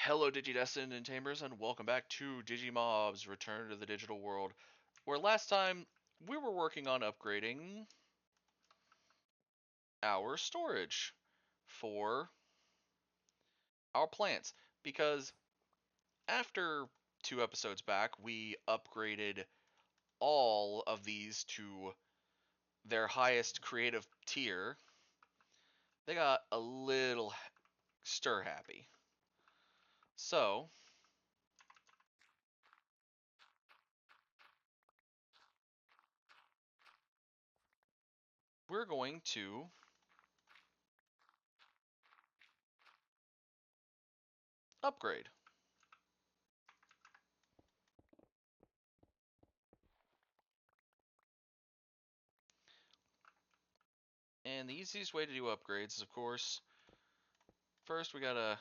Hello, Digi-destined and Tamers, and welcome back to Digimobs Return to the Digital World, where last time we were working on upgrading our storage for our plants, because after 2 episodes back, we upgraded all of these to their highest creative tier. They got a little stir happy. So, we're going to upgrade. And the easiest way to do upgrades is, of course, first we gotta...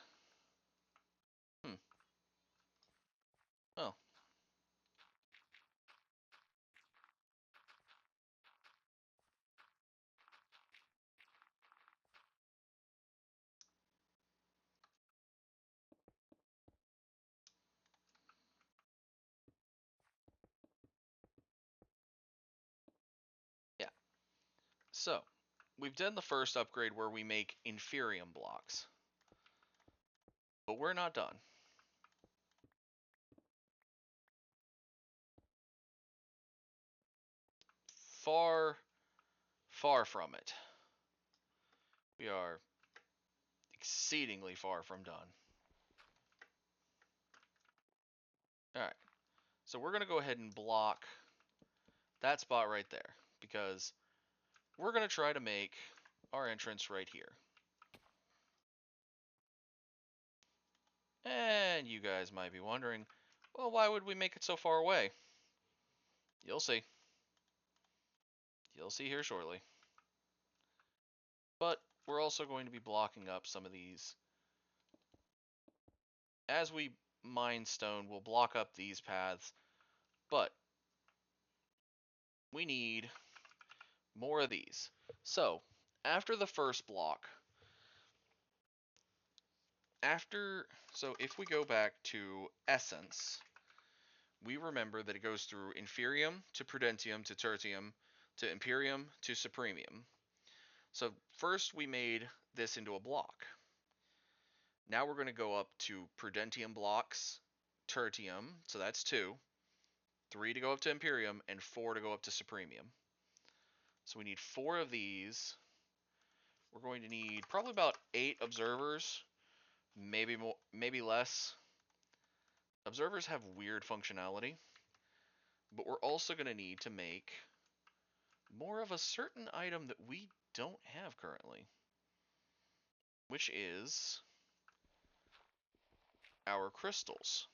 Oh. Yeah. So, we've done the first upgrade where we make Inferium blocks. But we're not done. Far, far from it. We are exceedingly far from done. Alright, so we're going to go ahead and block that spot right there, because we're going to try to make our entrance right here. And you guys might be wondering, well, why would we make it so far away? You'll see. You'll see here shortly. But we're also going to be blocking up some of these. As we mine stone, we'll block up these paths, but we need more of these. So, after the first block, so if we go back to Essence, we remember that it goes through Inferium to Prudentium to Tertium to Imperium to Supremium. So first we made this into a block. Now we're going to go up to Prudentium blocks, Tertium, so that's 2, 3 to go up to Imperium, and 4 to go up to Supremium. So we need 4 of these. We're going to need probably about 8 observers, maybe more, maybe less. Observers have weird functionality, but we're also going to need to make more of a certain item that we don't have currently, which is our crystals.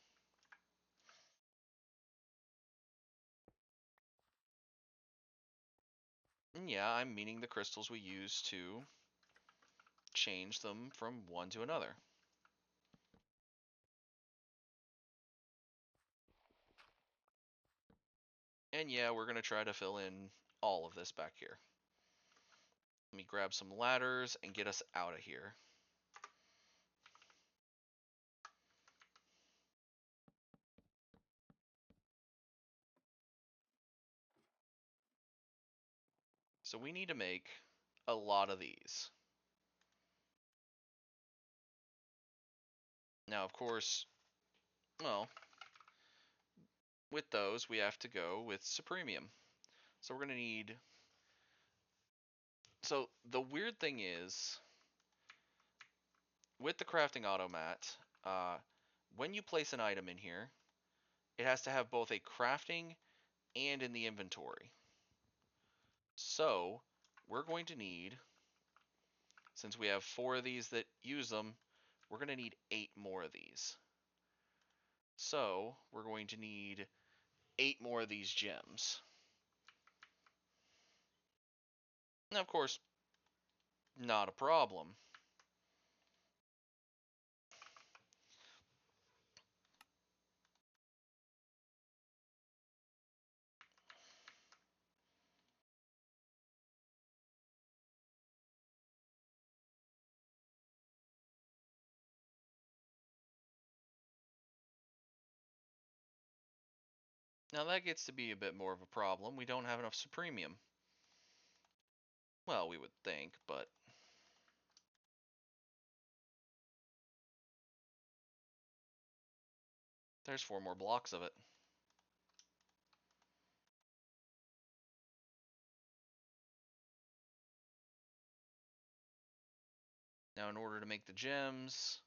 And yeah, I'm meaning the crystals we use to change them from one to another. And yeah, we're going to try to fill in all of this back here. Let me grab some ladders and get us out of here. So we need to make a lot of these. Now, of course, well, with those, we have to go with Supremium. So we're going to need... So the weird thing is, with the crafting automat, when you place an item in here, it has to have both a crafting and in the inventory. So we're going to need, since we have 4 of these that use them, we're going to need 8 more of these. So we're going to need 8 more of these gems. Now, of course, not a problem. Now that gets to be a bit more of a problem. We don't have enough Supremium. Well, we would think, but there's 4 more blocks of it. Now in order to make the gems,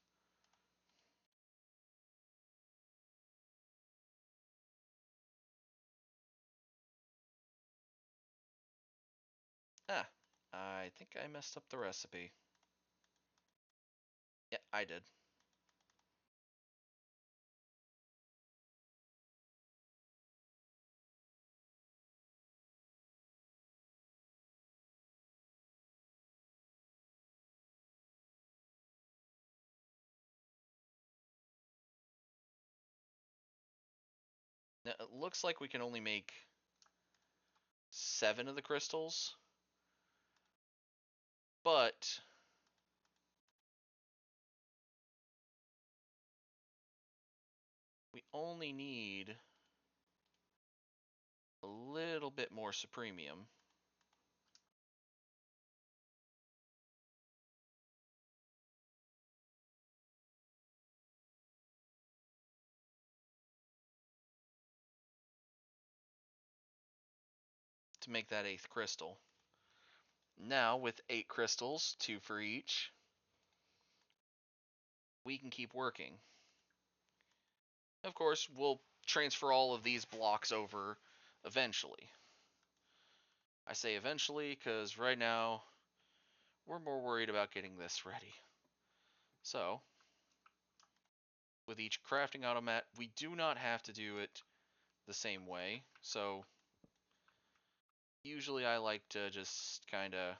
I think I messed up the recipe. Yeah, I did. Now, it looks like we can only make 7 of the crystals, but we only need a little bit more Supremium. To make that 8th crystal. Now, with 8 crystals, 2 for each, we can keep working. Of course, we'll transfer all of these blocks over eventually. I say eventually because right now we're more worried about getting this ready. So, with each crafting automat, we do not have to do it the same way. So, usually I like to just kind of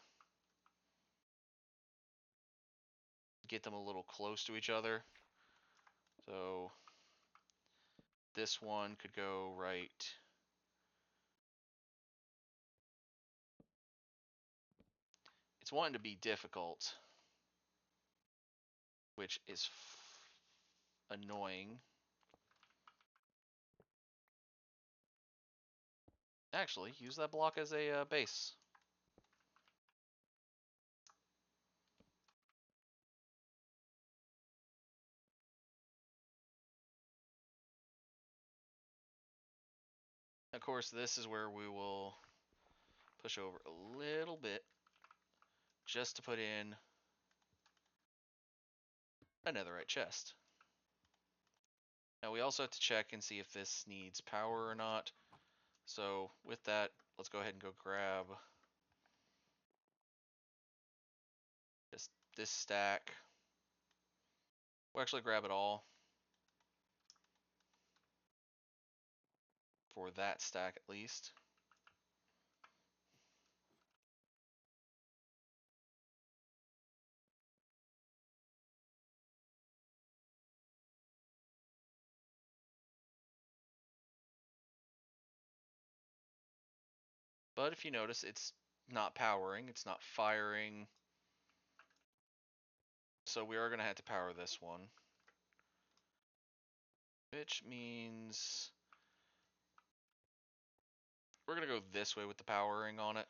get them a little close to each other. So, this one could go right. It's wanting to be difficult, which is annoying. Actually, use that block as a base. Of course, this is where we will push over a little bit just to put in a netherite chest. Now we also have to check and see if this needs power or not. So with that, let's go ahead and go grab just this stack. We'll actually grab it all for that stack at least. But if you notice, it's not powering, it's not firing. So we are going to have to power this one. Which means we're going to go this way with the powering on it.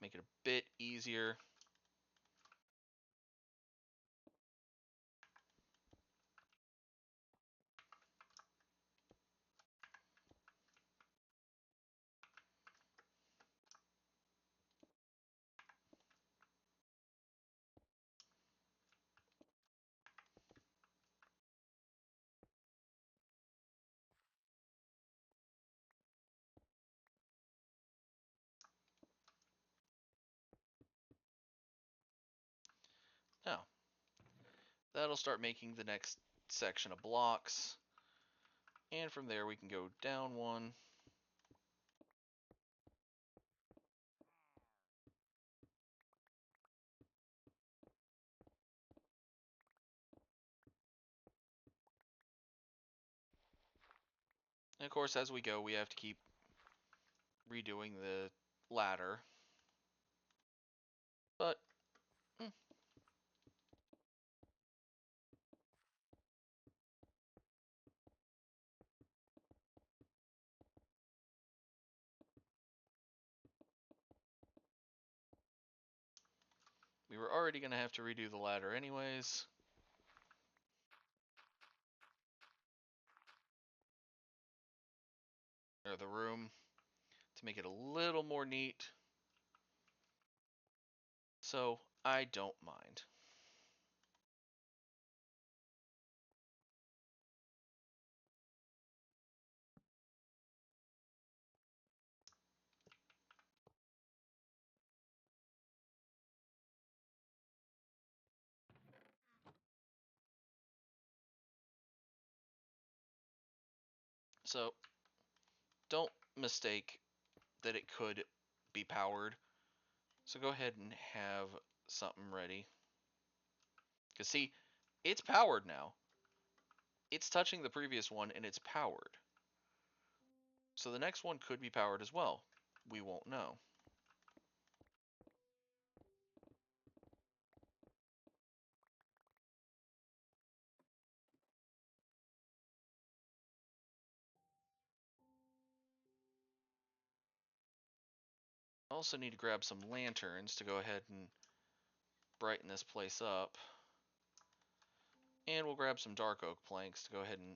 Make it a bit easier. Now, that'll start making the next section of blocks. And from there we can go down one. And of course, as we go, we have to keep redoing the ladder. But We were already going to have to redo the ladder anyways. Or the room, to make it a little more neat. So I don't mind. So don't mistake that it could be powered. So go ahead and have something ready. Because see, it's powered now. It's touching the previous one and it's powered. So the next one could be powered as well. We won't know. I also need to grab some lanterns to go ahead and brighten this place up. And we'll grab some dark oak planks to go ahead and...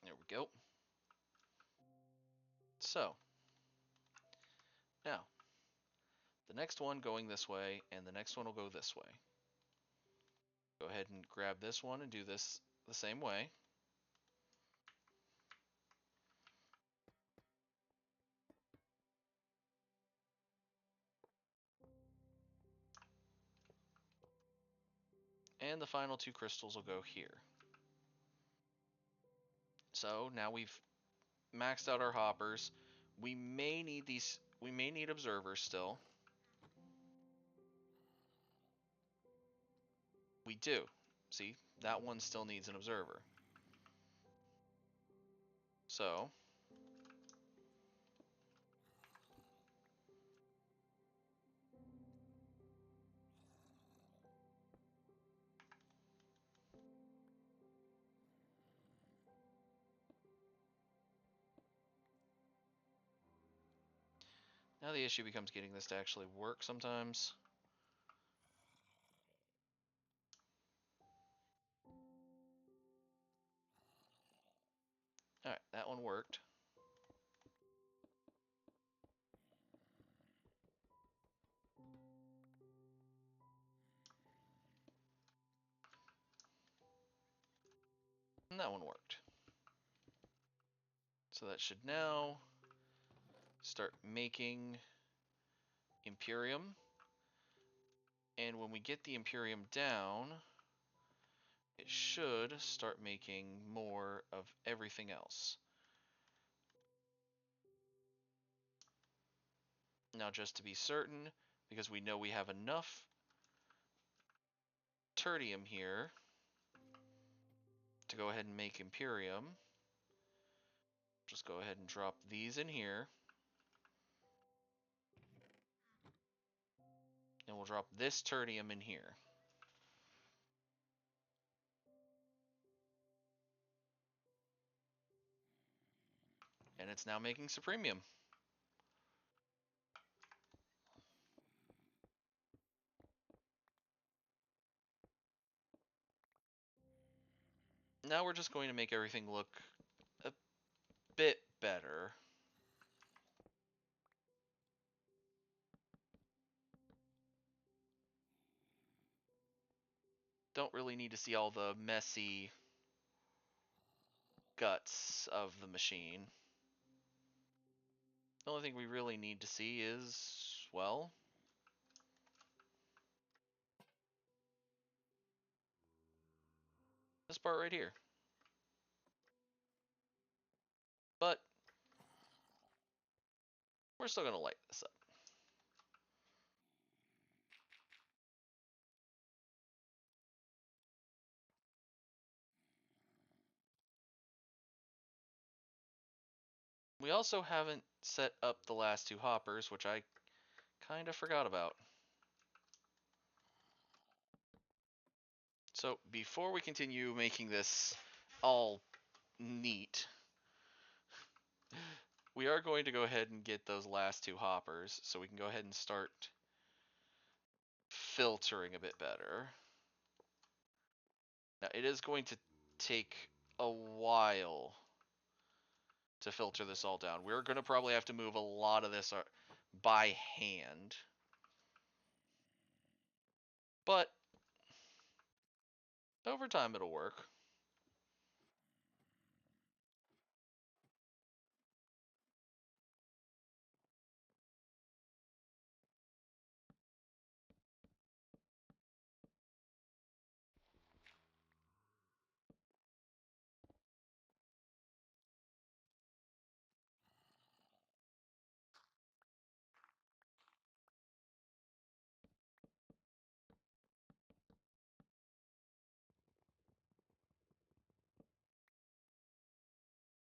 There we go. So, now, the next one going this way, and the next one will go this way. Go ahead and grab this one and do this the same way. And the final two crystals will go here. So now we've maxed out our hoppers. We may need these, we may need observers still. We do. See, that one still needs an observer. So, now the issue becomes getting this to actually work sometimes. Alright, that one worked. And that one worked. So that should now start making Inferium. And when we get the Inferium down, it should start making more of everything else. Now, just to be certain, because we know we have enough tertium here to go ahead and make Inferium, just go ahead and drop these in here. And we'll drop this tertium in here. And it's now making Supremium. Now we're just going to make everything look a bit better. Don't really need to see all the messy guts of the machine. The only thing we really need to see is, well, This part right here. But we're still going to light this up. We also haven't set up the last two hoppers, which I kind of forgot about. So before we continue making this all neat, we are going to go ahead and get those last two hoppers so we can go ahead and start filtering a bit better. Now, it is going to take a while to filter this all down. We're going to probably have to move a lot of this by hand. But over time, it'll work.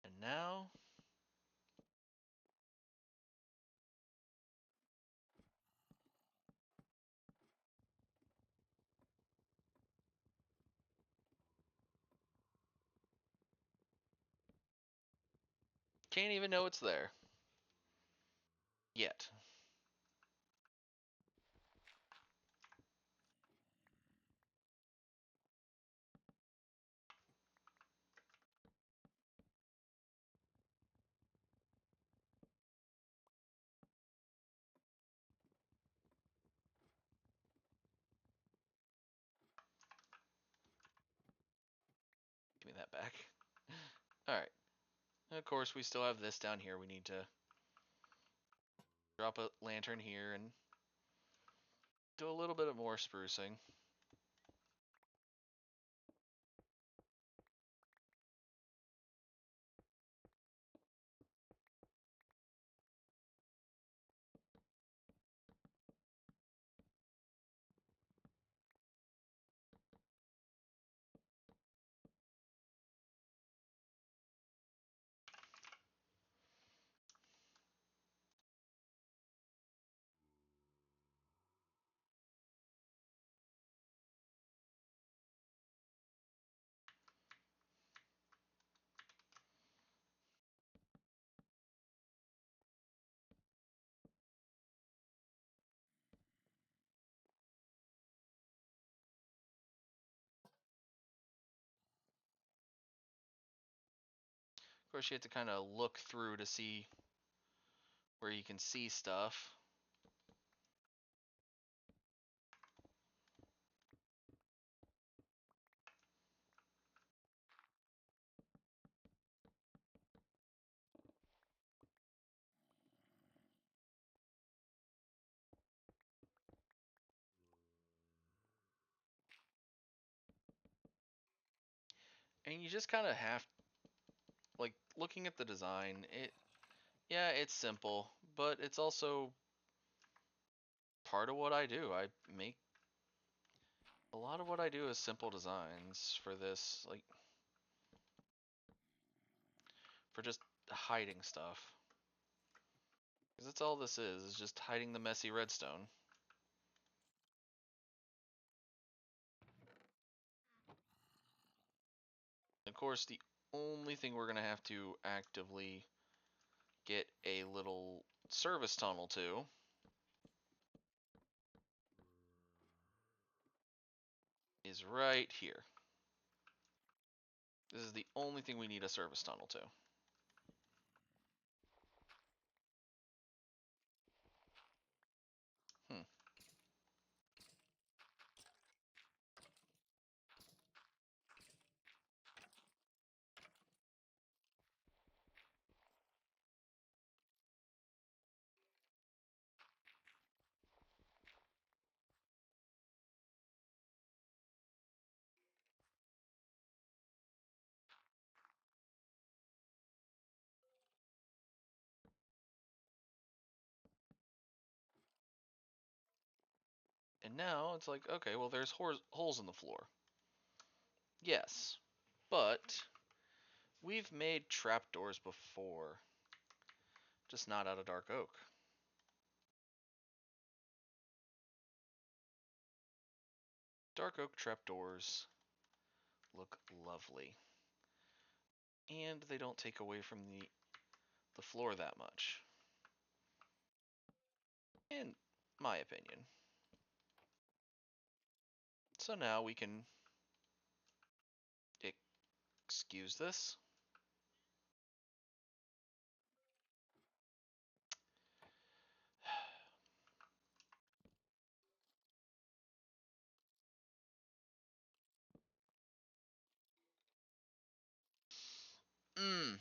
And now, can't even know it's there. Yet. Give me that back. Alright. Of course, we still have this down here. We need to drop a lantern here and do a little bit of more sprucing. Of course, you have to kind of look through to see where you can see stuff. And you just kind of have, like, looking at the design, yeah, it's simple, but it's also part of what I do. I make a lot of what I do is simple designs for this, like, for just hiding stuff. Because that's all this is just hiding the messy redstone. Of course, the only thing we're going to have to actively get a little service tunnel to is right here. This is the only thing we need a service tunnel to. Hmm. now it's like, okay, well, there's holes in the floor. Yes, but we've made trapdoors before, just not out of dark oak. Dark oak trapdoors look lovely. And they don't take away from the floor that much. In my opinion. So now we can excuse this. Mmm.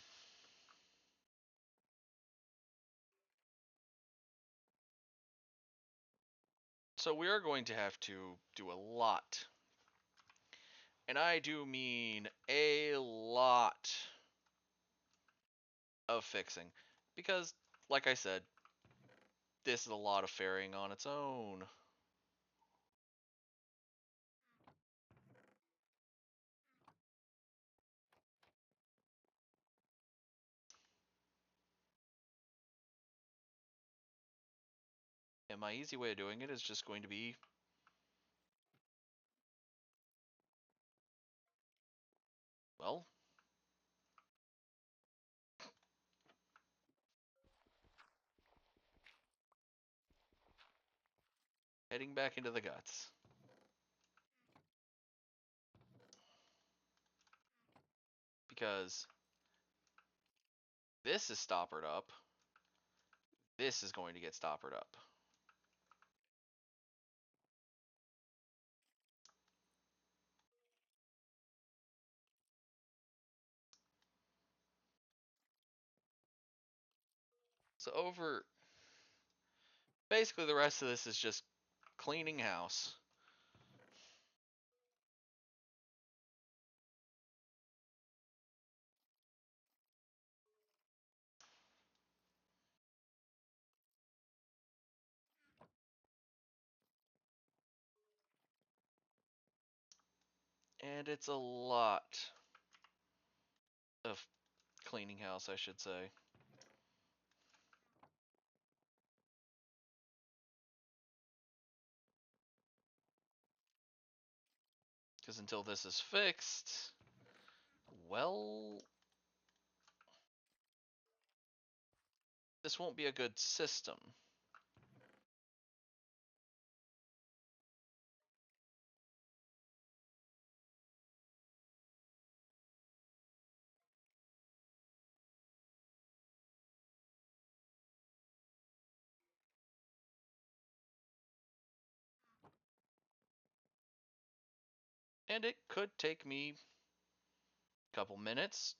So we are going to have to do a lot. And I do mean a lot of fixing. Because, like I said, this is a lot of ferrying on its own. And my easy way of doing it is just going to be, well, heading back into the guts. Because this is stoppered up. This is going to get stoppered up. So basically the rest of this is just cleaning house. And it's a lot of cleaning house, I should say. Because until this is fixed, well, this won't be a good system. And it could take me a couple minutes,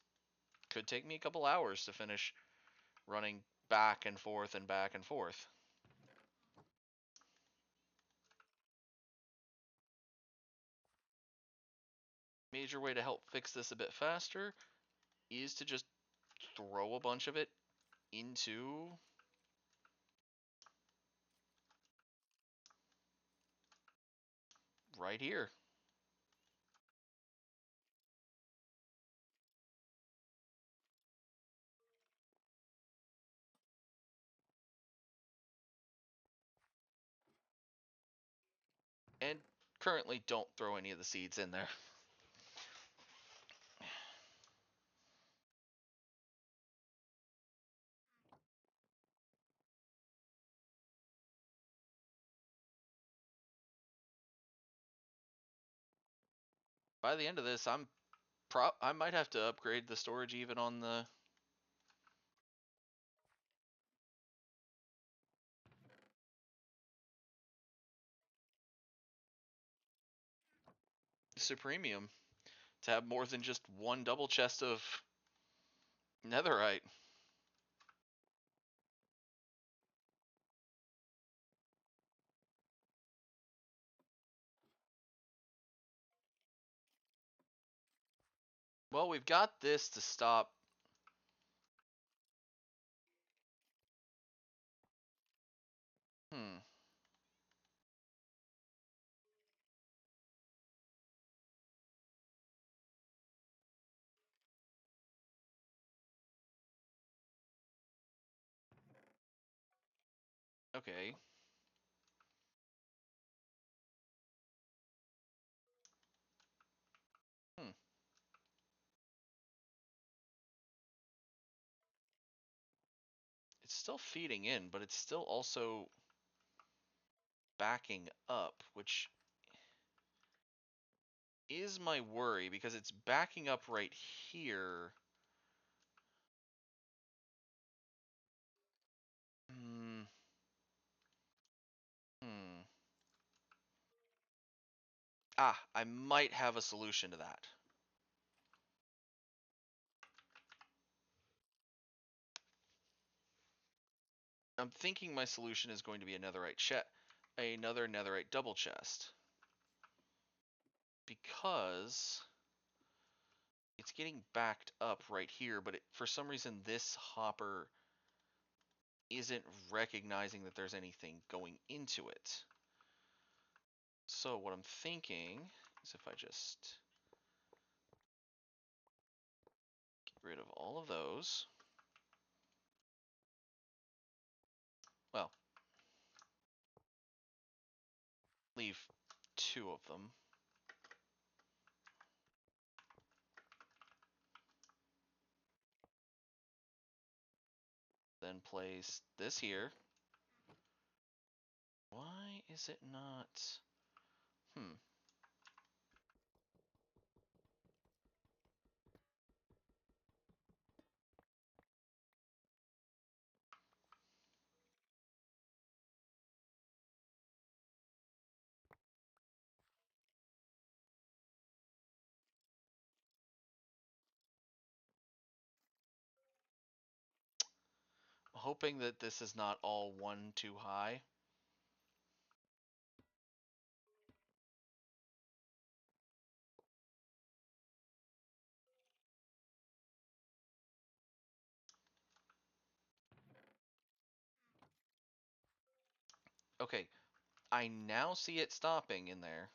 could take me a couple hours to finish running back and forth and back and forth. Major way to help fix this a bit faster is to just throw a bunch of it into right here. And currently don't throw any of the seeds in there. By the end of this, I might have to upgrade the storage even on the Supremium to have more than just one double chest of netherite. Well, we've got this to stop. Hmm. Okay. Hmm. It's still feeding in, but it's still also backing up, which is my worry because it's backing up right here. Hmm. Hmm. Ah, I might have a solution to that. I'm thinking my solution is going to be a another netherite double chest. Because it's getting backed up right here, but for some reason this hopper isn't recognizing that there's anything going into it. So what I'm thinking is if I just get rid of all of those. Well, leave 2 of them. Then place this here. Why is it not? Hoping that this is not all one too high. Okay, I now see it stopping in there.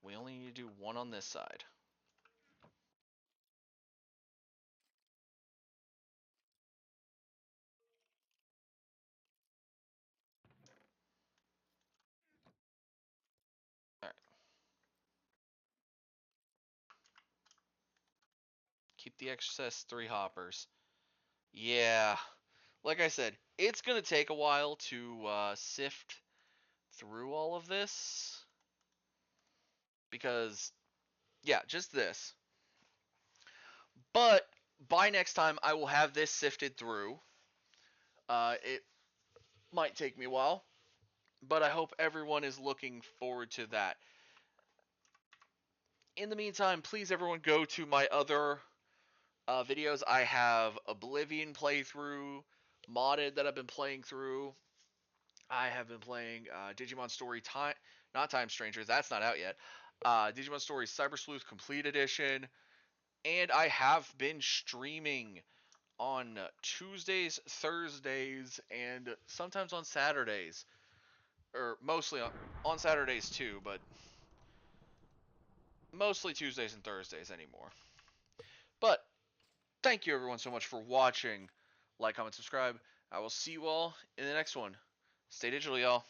We only need to do 1 on this side. Alright. Keep the excess 3 hoppers. Yeah. Like I said, it's going to take a while to sift through all of this. Because, yeah, just this. But by next time, I will have this sifted through. It might take me a while, but I hope everyone is looking forward to that. In the meantime, please everyone go to my other videos. I have Oblivion playthrough, modded that I've been playing through. I have been playing Digimon Story Time, not Time Strangers. That's not out yet. Digimon Story Cyber Sleuth Complete Edition, and I have been streaming on Tuesdays, Thursdays, and sometimes on Saturdays, or mostly on Saturdays too, but mostly Tuesdays and Thursdays anymore. But thank you everyone so much for watching. Like, comment, subscribe. I will see you all in the next one. Stay digital, y'all.